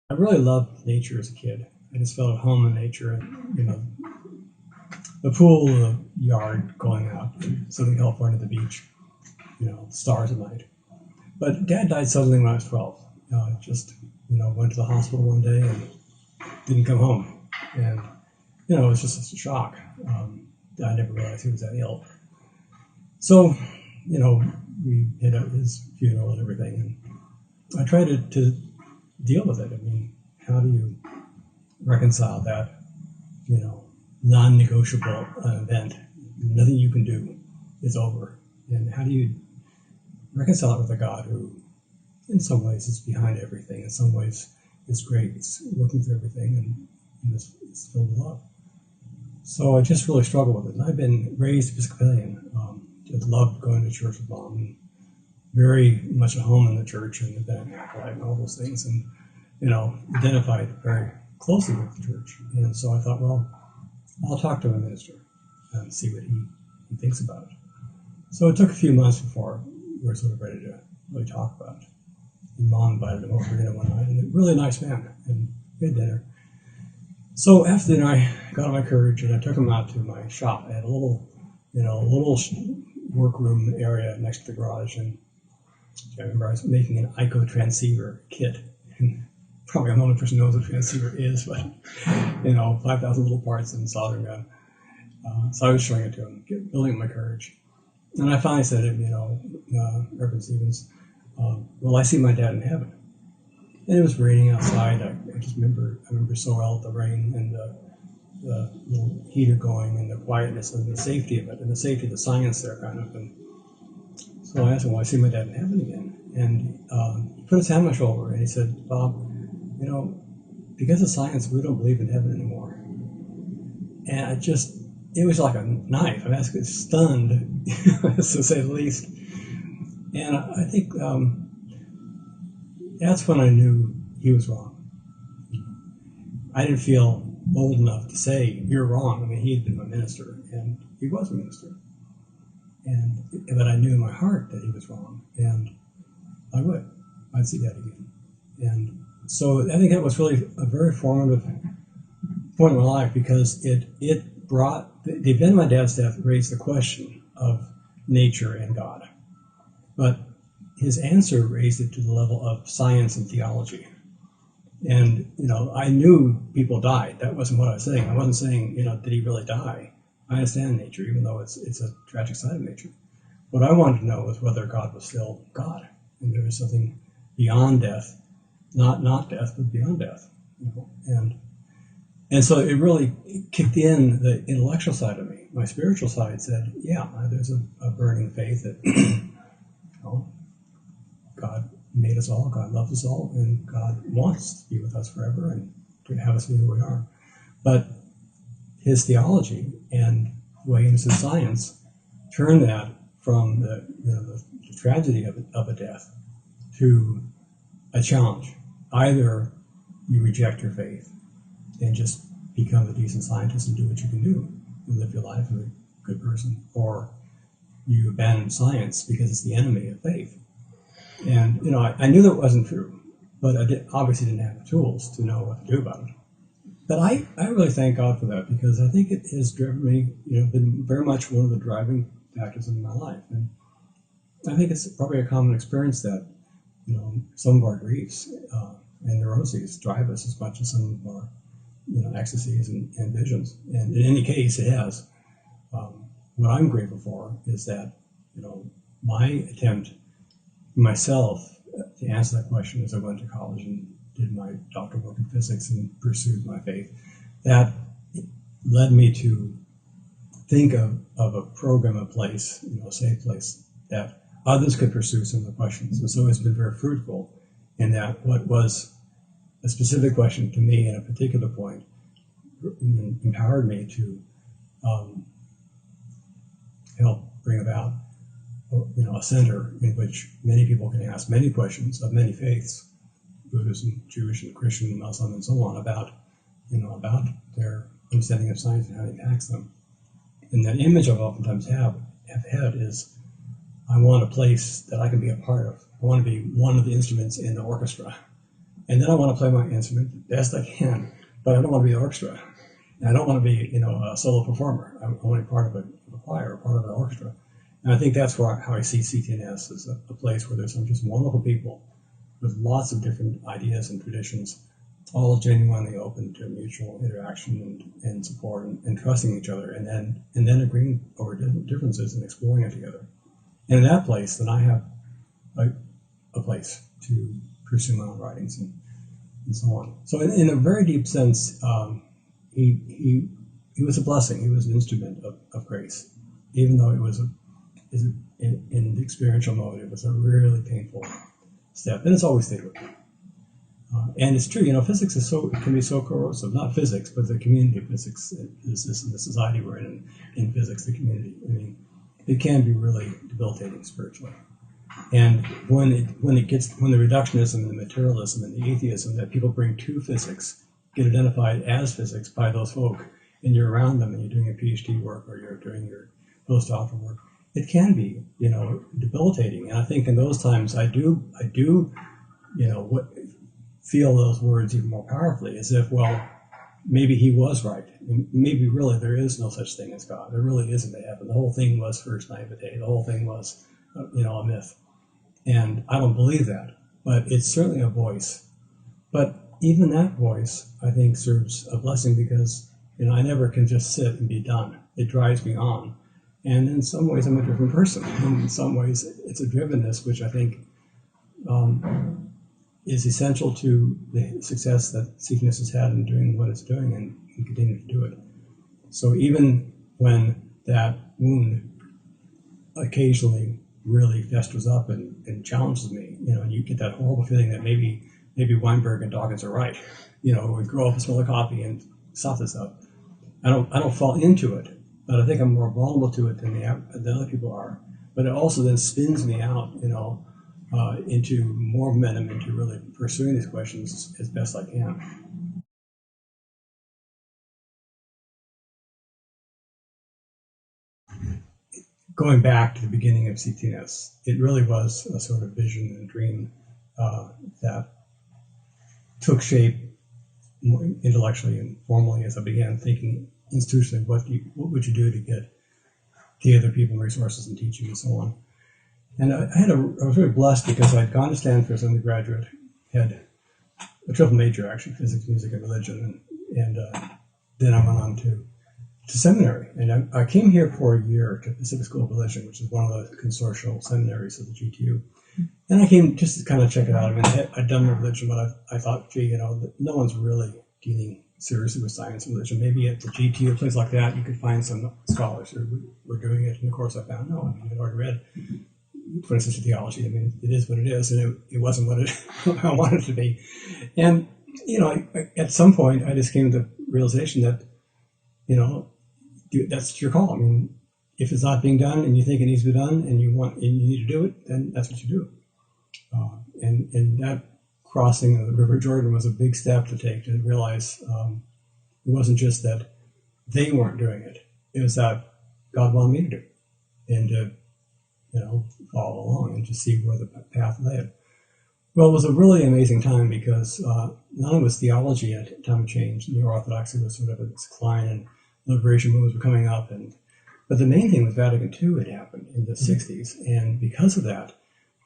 I really loved nature as a kid. I just felt at home in nature, and the pool, the yard, going out in Southern California, the beach, stars at night. But Dad died suddenly when I was 12. Just went to the hospital one day and didn't come home, and it was just a shock. I never realized he was that ill. So, we hit up his funeral and everything, and I tried to deal with it. I mean, how do you reconcile that, non-negotiable event? Nothing you can do is over. And how do you reconcile it with a God who, in some ways, is behind everything, in some ways, is great, it's working through everything, and is filled with love? So I just really struggled with it. And I've been raised Episcopalian. Just loved going to church with Mom, and very much at home in the church, and have been an acolyte and all those things, and identified very closely with the church. And so I thought, well, I'll talk to a minister and see what he thinks about it. So it took a few months before we were sort of ready to really talk about it. And Mom invited him over for dinner one night, and a really nice man, and we had dinner. So after dinner, I got my courage and I took him out to my shop. I had a little workroom area next to the garage, and I remember I was making an ICO transceiver kit. And probably I'm the only person who knows what a transceiver is, but 5,000 little parts and soldering gun. So I was showing it to him, building my courage. And I finally said to him, Reverend Stevens, will I see my dad in heaven? And it was raining outside. I just remember so well the rain and the little heater going and the quietness and the safety of it and the safety of the science there kind of. And so I asked him, will I see my dad in heaven again? And he put his hand on my shoulder and he said, Bob, because of science, we don't believe in heaven anymore. And it was like a knife. I was stunned, to say the least. And I think that's when I knew he was wrong. I didn't feel bold enough to say, you're wrong. I mean, he had been my minister, and he was a minister. But I knew in my heart that he was wrong, and I'd see that again. And so I think that was really a very formative point in my life, because it brought, the event of my dad's death raised the question of nature and God. But his answer raised it to the level of science and theology. And, I knew people died. That wasn't what I was saying. I wasn't saying, did he really die? I understand nature, even though it's a tragic side of nature. What I wanted to know was whether God was still God, and there was something beyond death, not death, but beyond death. And so it really kicked in the intellectual side of me. My spiritual side said, yeah, there's a burning faith that God made us all, God loves us all, and God wants to be with us forever and to have us be who we are. But his theology and the way he understood science turned that from the tragedy of a death to a challenge. Either you reject your faith and just become a decent scientist and do what you can do and live your life as a good person, or you abandon science because it's the enemy of faith. And I knew that wasn't true, but I obviously didn't have the tools to know what to do about it. But I really thank God for that, because I think it has driven me, been very much one of the driving factors in my life. And I think it's probably a common experience that, some of our griefs and neuroses drive us as much as some of our, ecstasies and visions. And in any case, it has. What I'm grateful for is that, my attempt myself to answer that question as I went to college and did my doctoral work in physics and pursued my faith, that led me to think of a program, a place, a safe place that others could pursue some of the questions. And so it's been very fruitful in that what was a specific question to me at a particular point empowered me to help bring about a center in which many people can ask many questions of many faiths, Buddhism, Jewish and Christian and Muslim and so on, about their understanding of science and how it impacts them. And that image I oftentimes have had is, I want a place that I can be a part of. I want to be one of the instruments in the orchestra. And then I want to play my instrument the best I can, but I don't want to be the orchestra. And I don't want to be, a solo performer. I want to be part of a choir, part of an orchestra. And I think that's how I see CTNS as a place where there's some just wonderful people with lots of different ideas and traditions, all genuinely open to mutual interaction and support and trusting each other, and then agreeing over differences and exploring it together. And in that place, then I have a place to pursue my own writings and so on. So in a very deep sense, he was a blessing. He was an instrument of grace, even though it was in the experiential mode, it was a really painful step, and it's always stayed with me. And it's true, physics can be so corrosive. Not physics, but the community of physics, the society we're in physics, the community. I mean, it can be really debilitating spiritually. And when the reductionism and the materialism and the atheism that people bring to physics get identified as physics by those folk, and you're around them and you're doing your PhD work or you're doing your postdoctoral work, it can be, debilitating. And I think in those times, I do, feel those words even more powerfully, as if, well, maybe he was right. Maybe really there is no such thing as God. There really isn't a heaven. The whole thing was first naivete. The whole thing was, a myth. And I don't believe that, but it's certainly a voice. But even that voice, I think, serves a blessing because, I never can just sit and be done. It drives me on. And in some ways, I'm a different person. And in some ways, it's a drivenness, which I think is essential to the success that CTNS has had in doing what it's doing and continue to do it. So even when that wound occasionally really festers up and challenges me, and you get that horrible feeling that maybe Weinberg and Dawkins are right, we grow up and smell the coffee and stuff this up. I don't fall into it, but I think I'm more vulnerable to it than other people are. But it also then spins me out, into more momentum into really pursuing these questions as best I can. Going back to the beginning of CTNS, it really was a sort of vision and dream that took shape more intellectually and formally as I began thinking institutionally, what would you do to get together people and resources and teaching and so on. And I was very blessed because I'd gone to Stanford as an undergraduate, had a triple major actually, physics, music, and religion, and then I went on to seminary. And I came here for a year to Pacific School of Religion, which is one of the consortial seminaries of the GTU. And I came just to kind of check it out. I mean, I'd done religion, but I thought, gee, no one's really dealing seriously with science and religion. Maybe at the GTU, a place like that, you could find some scholars who were doing it. And of course, I found no. I mean, I'd already read, for instance, theology. I mean, it is what it is, and it wasn't what I wanted it to be. And at some point, I just came to the realization that, that's your call. I mean, if it's not being done and you think it needs to be done and you need to do it, then that's what you do. And that crossing of the River Jordan was a big step to take to realize it wasn't just that they weren't doing it; it was that God wanted me to do it, and to follow along and to see where the path led. Well, it was a really amazing time because not only was theology at a time of change, neo-orthodoxy was sort of a decline, and liberation movements were coming up, but the main thing was Vatican II had happened in the 60s, and because of that,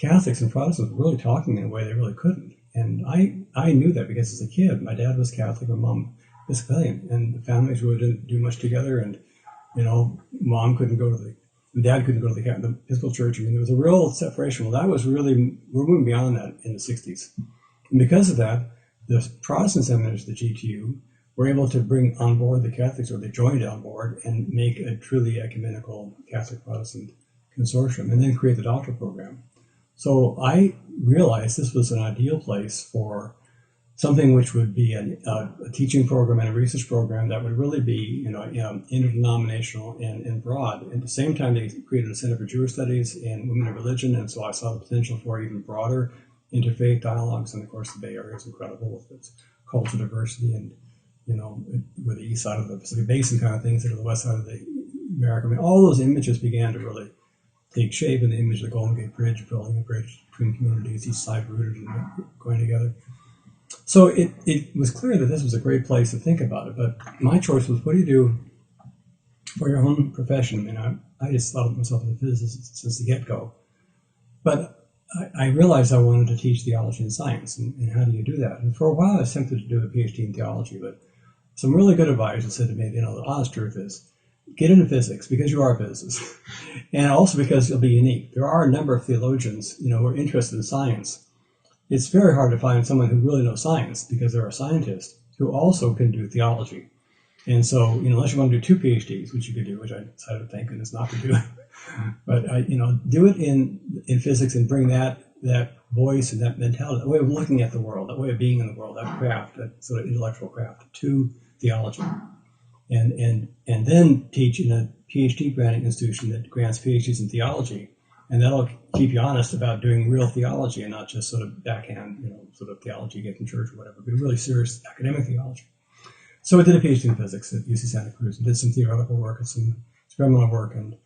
Catholics and Protestants were really talking in a way they really couldn't. And I knew that because as a kid, my dad was Catholic, my mom Episcopalian, and the families really didn't do much together, and mom couldn't go to the dad couldn't go to the Episcopal Church. I mean, there was a real separation. Well, we're moving beyond that in the 60s. And because of that, the Protestant seminaries, the GTU, were able to bring on board the Catholics, or they joined on board, and make a truly ecumenical Catholic-Protestant consortium, and then create the doctoral program. So I realized this was an ideal place for something which would be a teaching program and a research program that would really be interdenominational and broad. At the same time, they created a Center for Jewish Studies and Women of Religion, and so I saw the potential for even broader interfaith dialogues. And of course, the Bay Area is incredible with its cultural diversity, and we're the east side of the Pacific Basin kind of things that are the west side of the America. I mean, all those images began to really take shape in the image of the Golden Gate Bridge, building a bridge between communities, east side rooted and going together. So it was clear that this was a great place to think about it, but my choice was, what do you do for your own profession? And I just thought of myself as a physicist since the get-go. But I realized I wanted to teach theology and science, and how do you do that? And for a while I was tempted to do a PhD in theology, but some really good advisors said to me, the honest truth is, get into physics because you are a physicist, and also because you'll be unique. There are a number of theologians, who are interested in science. It's very hard to find someone who really knows science, because there are scientists who also can do theology. And so, unless you want to do 2 PhDs, which you could do, which I decided, thank goodness, not to do, but do it in physics and bring that voice and that mentality, that way of looking at the world, that way of being in the world, that craft, that sort of intellectual craft, to theology, and then teach in a PhD granting institution that grants PhDs in theology, and that'll keep you honest about doing real theology and not just sort of backhand, sort of theology you get from church or whatever, but really serious academic theology. So I did a PhD in physics at UC Santa Cruz and did some theoretical work and some experimental work, and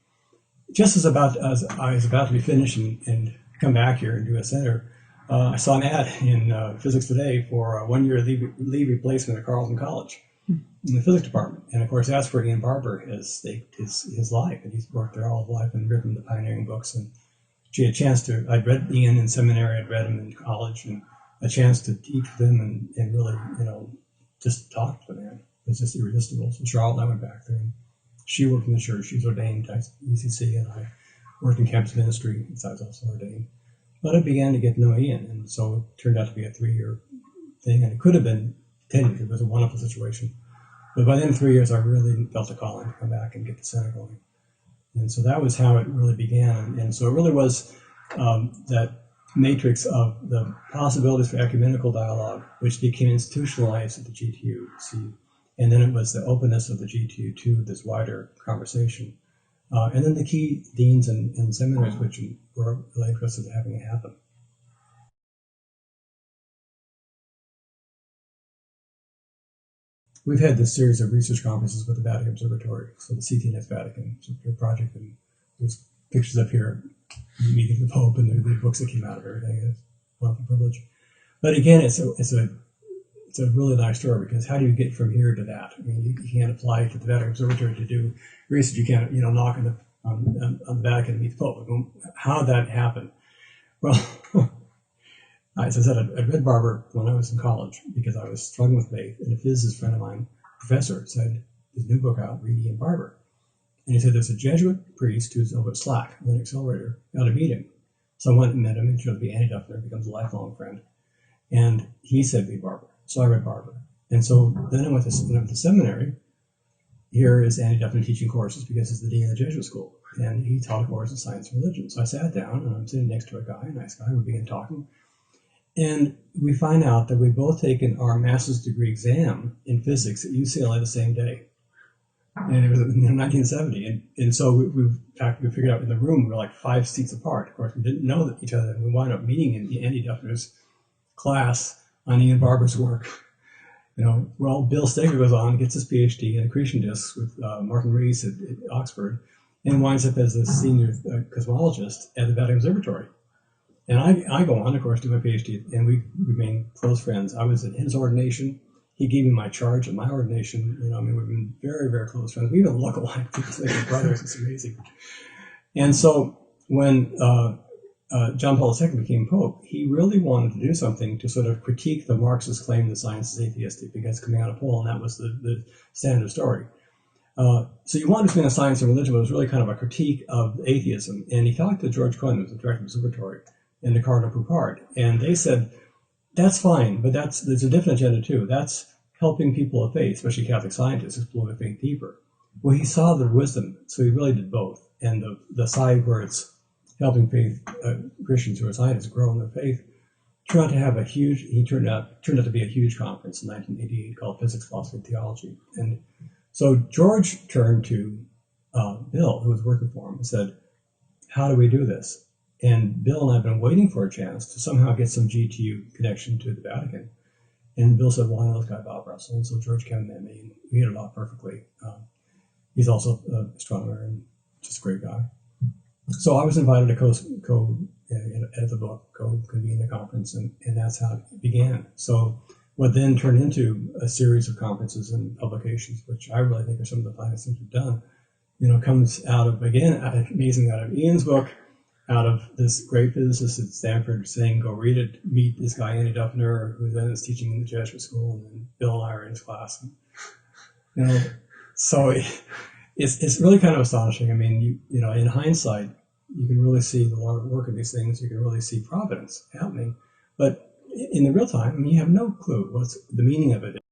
just as I was about to be finished and come back here and do a center, I saw an ad in Physics Today for a 1-year leave replacement at Carleton College in the physics department. And of course, that's where Ian Barber has staked his life, and he's worked there all his life and written the pioneering books. And she had a chance to, I'd read Ian in seminary, I'd read him in college, and a chance to teach with him and really, just talk to the man. It was just irresistible. So Charlotte and I went back there, and she worked in the church. She was ordained at UCC, and I worked in campus ministry, since I was also ordained. But I began to get to know Ian, and so it turned out to be a 3-year thing, and it could have been 10 years. It was a wonderful situation. But by the end of 3 years, I really felt a calling to come back and get the center going. And so that was how it really began. And so it really was that matrix of the possibilities for ecumenical dialogue, which became institutionalized at the GTU. And then it was the openness of the GTU to this wider conversation. And then the key deans and seminaries, which were really interested in having it happen. We've had this series of research conferences with the Vatican Observatory, so the CTNS Vatican project, and there's pictures up here, meeting the Pope, and the books that came out of everything. It's a wonderful privilege. But again, it's a really nice story, because how do you get from here to that? I mean, you can't apply to the Vatican Observatory to do research. You can't, knock on the Vatican and meet the Pope. How did that happen? Well, as I said, I read Barber when I was in college because I was struggling with faith, and a physicist friend of mine, professor, said, "There's a new book out, read Ian Barber." And he said, "There's a Jesuit priest who's over at SLAC, an accelerator, got to meet him." So I went and met him, and showed me Andy Duffner, becomes a lifelong friend. And he said, "Read Barber." So I read Barber. And so then I went to seminary. Here is Andy Duffner teaching courses because he's the dean of the Jesuit school. And he taught a course in science and religion. So I sat down, and I'm sitting next to a guy, a nice guy. We began talking. And we find out that we'd both taken our master's degree exam in physics at UCLA the same day. And it was in 1970. And so in fact, we figured out in the room, we were like 5 seats apart. Of course, we didn't know each other. And we wound up meeting in Andy Duffner's class on Ian Barber's work. Bill Steger goes on, gets his PhD in accretion disks with Martin Rees at Oxford, and winds up as a senior cosmologist at the Vatican Observatory. And I go on, of course, do my PhD, and we remain close friends. I was at his ordination. He gave me my charge at my ordination. We've been very, very close friends. We even look alike. People like brothers. It's amazing. And so when John Paul II became Pope, he really wanted to do something to sort of critique the Marxist claim that science is atheistic, because coming out of Paul, and that was the standard story. So you wanted between science and religion, but it was really kind of a critique of atheism. And he talked to George Cohen, who was the director of the observatory, and the Cardinal Picard, and they said, "That's fine, but there's a different agenda too. That's helping people of faith, especially Catholic scientists, explore their faith deeper." Well, he saw the wisdom, so he really did both. And the side where it's helping faith Christians who are scientists grow in their faith turned out to have turned out to be a huge conference in 1988 called Physics, Philosophy, and Theology. And so George turned to Bill, who was working for him, and said, "How do we do this?" And Bill and I have been waiting for a chance to somehow get some GTU connection to the Vatican. And Bill said, "Well, I know this guy, Bob Russell." And so George came and met me, and we hit it off perfectly. He's also an astronomer and just a great guy. So I was invited to edit the book, go convene the conference, and that's how it began. So what then turned into a series of conferences and publications, which I really think are some of the finest things we've done, comes out of, again, amazing out of Ian's book, out of this great physicist at Stanford saying, go read it, meet this guy, Andy Duffner, who then is teaching in the Jesuit school, and then Bill and I are in his class. And, so it's really kind of astonishing. I mean, in hindsight, you can really see the Lord work of these things. You can really see providence happening. But in the real time, I mean, you have no clue what's the meaning of it.